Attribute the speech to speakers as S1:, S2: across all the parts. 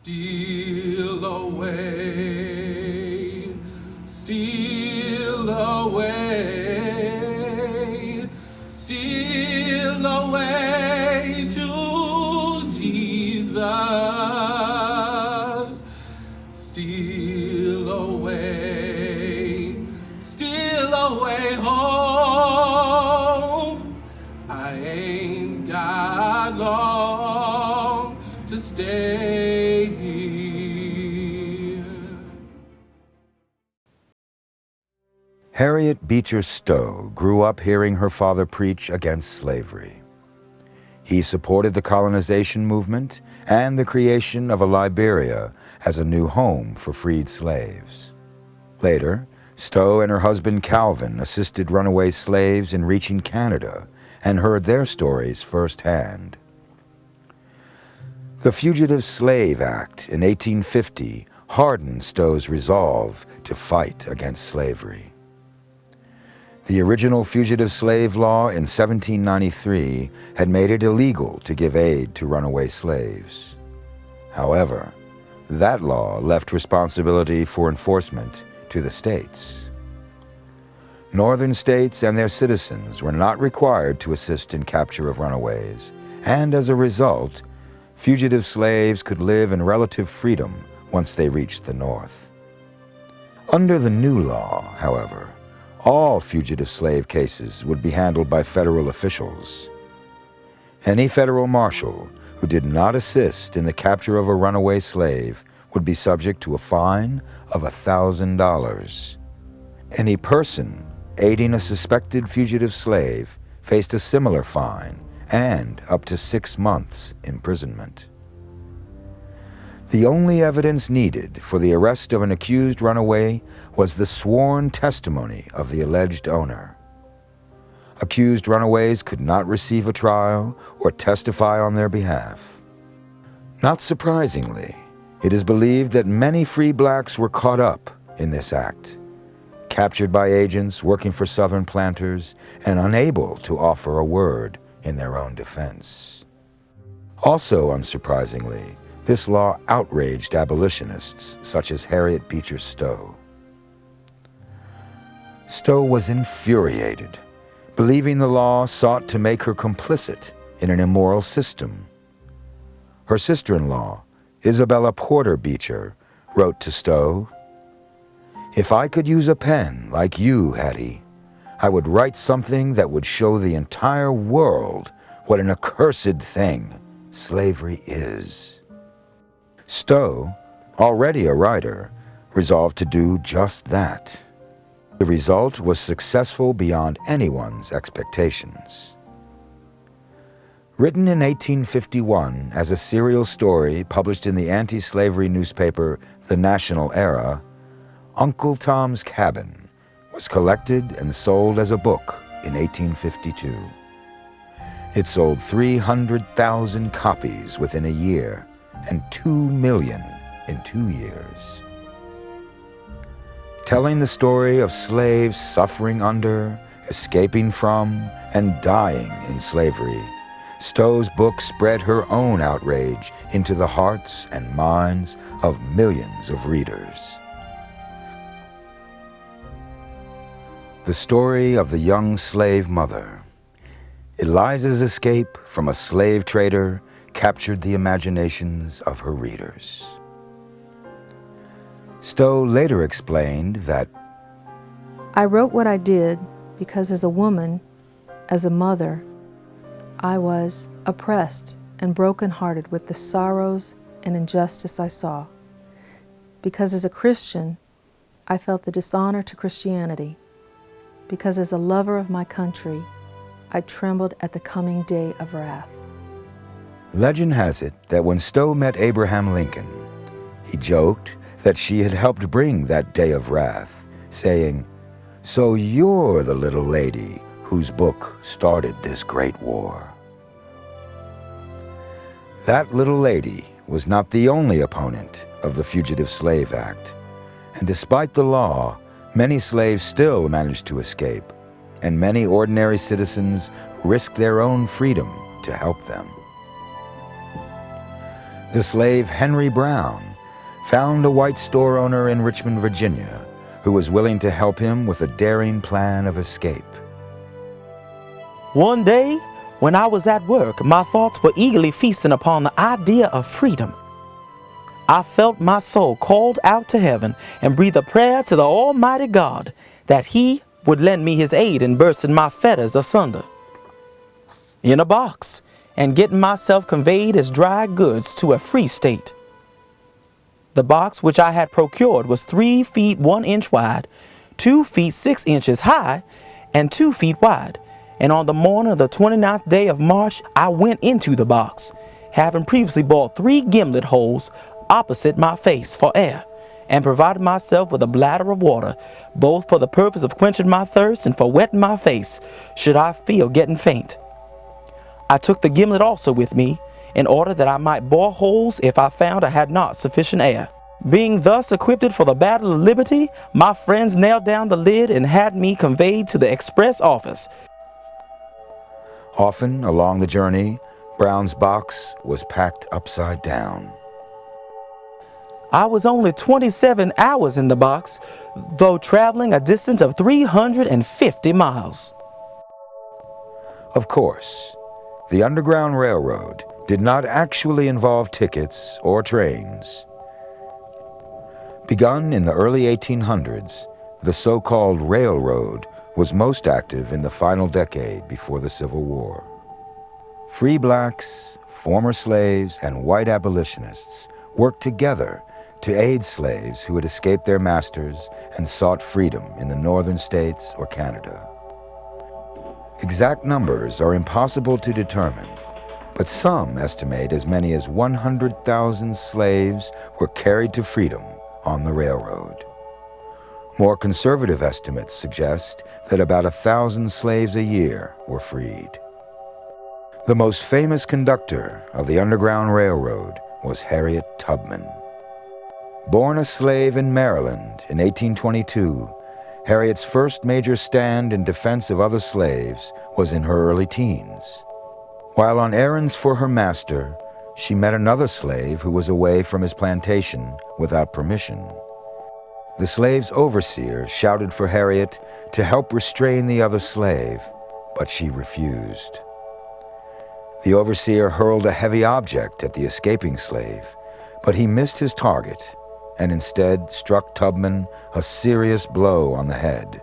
S1: Steal away, steal away, steal away to Jesus. Steal away home. I ain't got long to stay here.
S2: Harriet Beecher Stowe grew up hearing her father preach against slavery. He supported the colonization movement and the creation of a Liberia as a new home for freed slaves. Later, Stowe and her husband Calvin assisted runaway slaves in reaching Canada and heard their stories firsthand. The Fugitive Slave Act in 1850 hardened Stowe's resolve to fight against slavery. The original fugitive slave law in 1793 had made it illegal to give aid to runaway slaves. However, that law left responsibility for enforcement to the states. Northern states and their citizens were not required to assist in capture of runaways, and as a result, fugitive slaves could live in relative freedom once they reached the North. Under the new law, however, all fugitive slave cases would be handled by federal officials. Any federal marshal who did not assist in the capture of a runaway slave would be subject to a fine of $1,000. Any person aiding a suspected fugitive slave faced a similar fine and up to 6 months imprisonment. The only evidence needed for the arrest of an accused runaway was the sworn testimony of the alleged owner. Accused runaways could not receive a trial or testify on their behalf. Not surprisingly, it is believed that many free blacks were caught up in this act, captured by agents working for Southern planters and unable to offer a word in their own defense. Also unsurprisingly, this law outraged abolitionists such as Harriet Beecher Stowe. Stowe was infuriated, believing the law sought to make her complicit in an immoral system. Her sister-in-law, Isabella Porter Beecher, wrote to Stowe, "If I could use a pen like you, Hattie, I would write something that would show the entire world what an accursed thing slavery is." Stowe, already a writer, resolved to do just that. The result was successful beyond anyone's expectations. Written in 1851 as a serial story published in the anti-slavery newspaper The National Era, Uncle Tom's Cabin was collected and sold as a book in 1852. It sold 300,000 copies within a year and 2 million in 2 years. Telling the story of slaves suffering under, escaping from, and dying in slavery, Stowe's book spread her own outrage into the hearts and minds of millions of readers. The story of the young slave mother. Eliza's escape from a slave trader captured the imaginations of her readers. Stowe later explained that,
S3: "I wrote what I did because as a woman, as a mother, I was oppressed and brokenhearted with the sorrows and injustice I saw. Because as a Christian, I felt the dishonor to Christianity. Because as a lover of my country, I trembled at the coming day of wrath."
S2: Legend has it that when Stowe met Abraham Lincoln, he joked that she had helped bring that day of wrath, saying, "So you're the little lady whose book started this great war." That little lady was not the only opponent of the Fugitive Slave Act, and despite the law, many slaves still managed to escape, and many ordinary citizens risked their own freedom to help them. The slave Henry Brown found a white store owner in Richmond, Virginia, who was willing to help him with a daring plan of escape.
S4: One day, when I was at work, my thoughts were eagerly feasting upon the idea of freedom. I felt my soul called out to heaven and breathed a prayer to the Almighty God that He would lend me His aid in bursting my fetters asunder. In a box, and getting myself conveyed as dry goods to a free state. The box which I had procured was 3 feet 1 inch wide, 2 feet 6 inches high, and 2 feet wide. And on the morning of the 29th day of March, I went into the box, having previously bought 3 gimlet holes opposite my face for air, and provided myself with a bladder of water, both for the purpose of quenching my thirst and for wetting my face, should I feel getting faint. I took the gimlet also with me, in order that I might bore holes if I found I had not sufficient air. Being thus equipped for the battle of liberty, my friends nailed down the lid and had me conveyed to the express office.
S2: Often along the journey, Brown's box was packed upside down.
S4: I was only 27 hours in the box, though traveling a distance of 350 miles.
S2: Of course, the Underground Railroad did not actually involve tickets or trains. Begun in the early 1800s, the so-called railroad was most active in the final decade before the Civil War. Free blacks, former slaves, and white abolitionists worked together to aid slaves who had escaped their masters and sought freedom in the northern states or Canada. Exact numbers are impossible to determine, but some estimate as many as 100,000 slaves were carried to freedom on the railroad. More conservative estimates suggest that about 1,000 slaves a year were freed. The most famous conductor of the Underground Railroad was Harriet Tubman. Born a slave in Maryland in 1822, Harriet's first major stand in defense of other slaves was in her early teens. While on errands for her master, she met another slave who was away from his plantation without permission. The slave's overseer shouted for Harriet to help restrain the other slave, but she refused. The overseer hurled a heavy object at the escaping slave, but he missed his target and instead struck Tubman a serious blow on the head.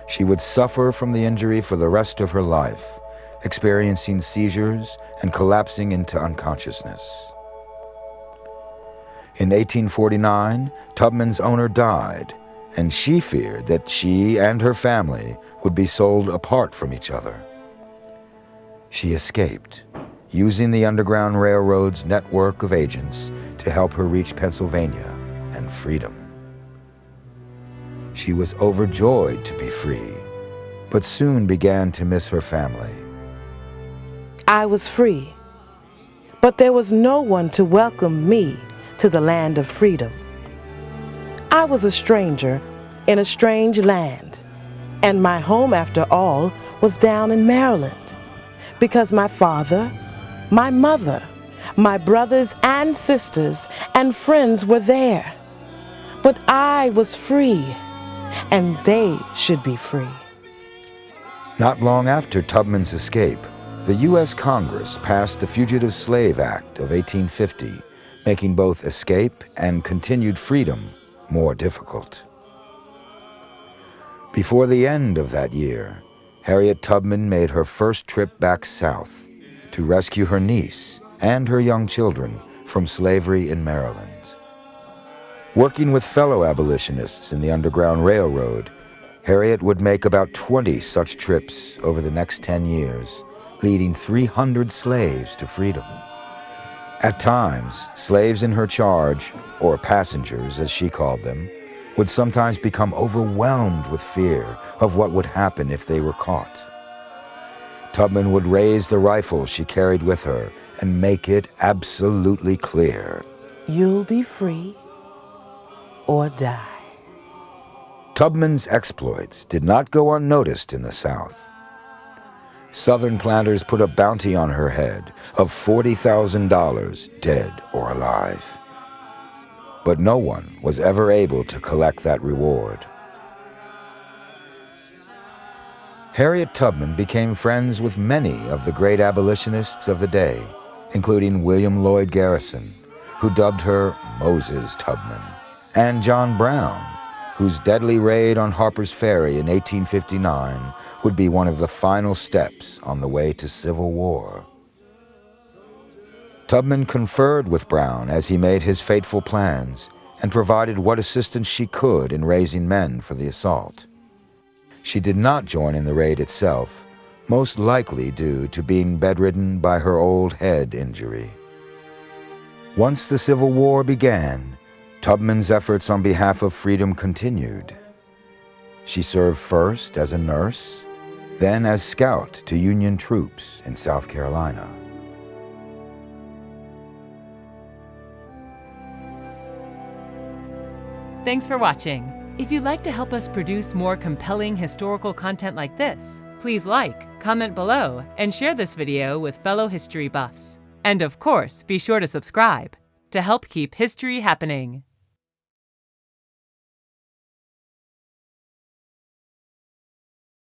S2: She would suffer from the injury for the rest of her life, experiencing seizures and collapsing into unconsciousness. In 1849, Tubman's owner died, and she feared that she and her family would be sold apart from each other. She escaped, using the Underground Railroad's network of agents to help her reach Pennsylvania and freedom. She was overjoyed to be free, but soon began to miss her family.
S5: I was free, but there was no one to welcome me to the land of freedom. I was a stranger in a strange land, and my home, after all, was down in Maryland, because my father, my mother, my brothers and sisters and friends were there. But I was free, and they should be free.
S2: Not long after Tubman's escape, the U.S. Congress passed the Fugitive Slave Act of 1850, making both escape and continued freedom more difficult. Before the end of that year, Harriet Tubman made her first trip back south to rescue her niece and her young children from slavery in Maryland. Working with fellow abolitionists in the Underground Railroad, Harriet would make about 20 such trips over the next 10 years, leading 300 slaves to freedom. At times, slaves in her charge, or passengers as she called them, would sometimes become overwhelmed with fear of what would happen if they were caught. Tubman would raise the rifle she carried with her and make it absolutely clear.
S5: You'll be free or die.
S2: Tubman's exploits did not go unnoticed in the South. Southern planters put a bounty on her head of $40,000, dead or alive. But no one was ever able to collect that reward. Harriet Tubman became friends with many of the great abolitionists of the day, including William Lloyd Garrison, who dubbed her Moses Tubman, and John Brown, whose deadly raid on Harper's Ferry in 1859 would be one of the final steps on the way to civil war. Tubman conferred with Brown as he made his fateful plans and provided what assistance she could in raising men for the assault. She did not join in the raid itself, most likely due to being bedridden by her old head injury. Once the Civil War began, Tubman's efforts on behalf of freedom continued. She served first as a nurse, then as scout to Union troops in South Carolina.
S6: Thanks for watching. If you'd like to help us produce more compelling historical content like this, please like, comment below, and share this video with fellow history buffs. And of course, be sure to subscribe to help keep history happening.